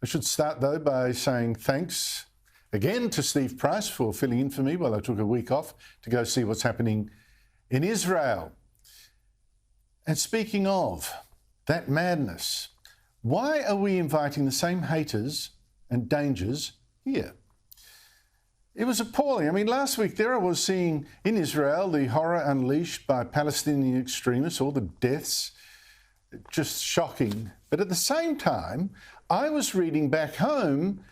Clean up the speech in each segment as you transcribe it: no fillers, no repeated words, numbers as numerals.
I should start, though, by saying thanks again to Steve Price for filling in for me while I took a week off to go see what's happening in Israel. And speaking of that madness, why are we inviting the same haters and dangers here? It was appalling. I mean, last week there I was seeing in Israel the horror unleashed by Palestinian extremists, all the deaths, just shocking. But at the same time, I was reading back home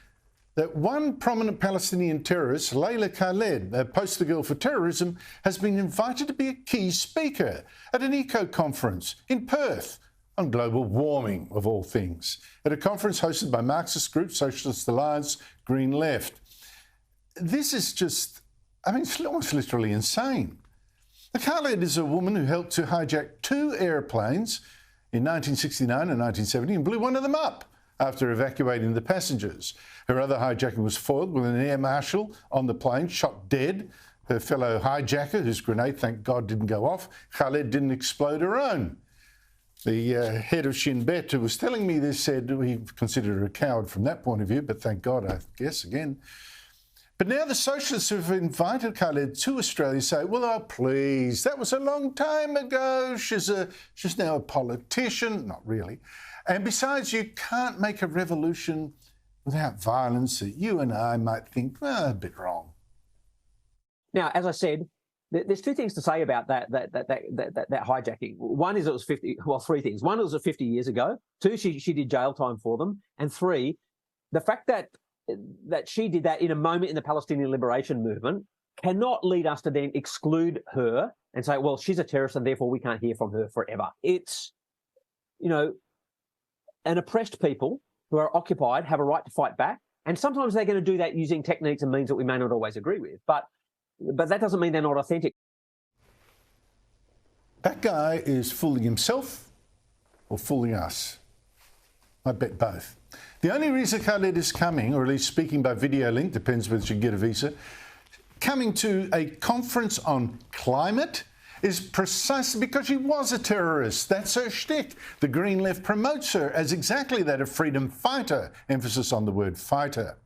that one prominent Palestinian terrorist, Leila Khaled, a poster girl for terrorism, has been invited to be a key speaker at an eco-conference in Perth on global warming, of all things, at a conference hosted by Marxist group Socialist Alliance, Green Left. This is just, I mean, it's almost literally insane. Khaled is a woman who helped to hijack 2 airplanes in 1969 and 1970 and blew one of them up after evacuating the passengers. Her other hijacking was foiled when an air marshal on the plane shot dead her fellow hijacker, whose grenade, thank God, didn't go off. Khaled didn't explode her own. The head of Shin Bet, who was telling me this, said he considered her a coward from that point of view, but thank God, I guess, again. But now the socialists who have invited Khaled to Australia say, well, oh, please, that was a long time ago. She's now a politician. Not really. And besides, you can't make a revolution without violence that you and I might think, well, a bit wrong. Now, as I said, there's 2 things to say about that hijacking. One is it was 3 things. One, it was 50 years ago. 2, she did jail time for them. And 3, the fact that she did that in a moment in the Palestinian liberation movement cannot lead us to then exclude her and say, well, she's a terrorist and therefore we can't hear from her forever. It's, you know, an oppressed people who are occupied have a right to fight back. And sometimes they're going to do that using techniques and means that we may not always agree with. But that doesn't mean they're not authentic. That guy is fooling himself or fooling us. I bet both. The only reason Khaled is coming, or at least speaking by video link, depends whether she can get a visa, coming to a conference on climate is precisely because she was a terrorist. That's her shtick. The Green Left promotes her as exactly that, a freedom fighter, emphasis on the word fighter.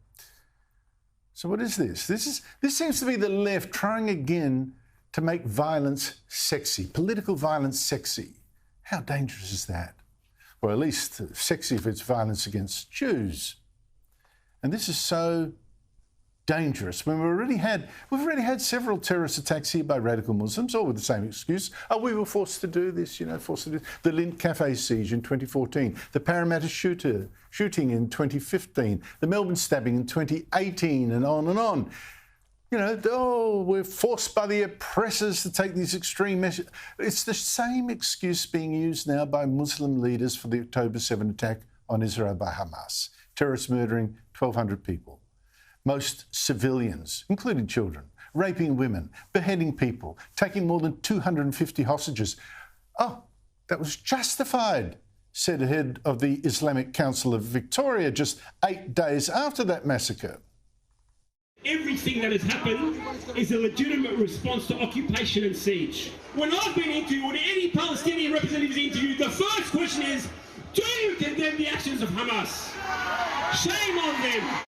So what is this? This seems to be the left trying again to make violence sexy, political violence sexy. How dangerous is that? Or at least sexy if it's violence against Jews. And this is so dangerous when we've already had several terrorist attacks here by radical Muslims, all with the same excuse. Oh, we were forced to do this, forced to do the Lindt Cafe siege in 2014, the Parramatta shooting in 2015, the Melbourne stabbing in 2018, and on and on. We're forced by the oppressors to take these extreme measures. It's the same excuse being used now by Muslim leaders for the October 7 attack on Israel by Hamas. Terrorists murdering 1,200 people. Most civilians, including children, raping women, beheading people, taking more than 250 hostages. Oh, that was justified, said the head of the Islamic Council of Victoria just 8 days after that massacre. Everything that has happened is a legitimate response to occupation and siege. When I've been interviewed, any Palestinian representatives interviewed, the first question is, do you condemn the actions of Hamas? Shame on them.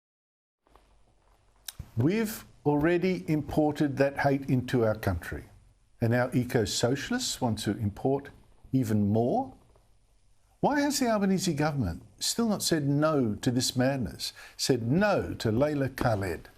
We've already imported that hate into our country, and our eco-socialists want to import even more? Why has the Albanese government still not said no to this madness, said no to Leila Khaled?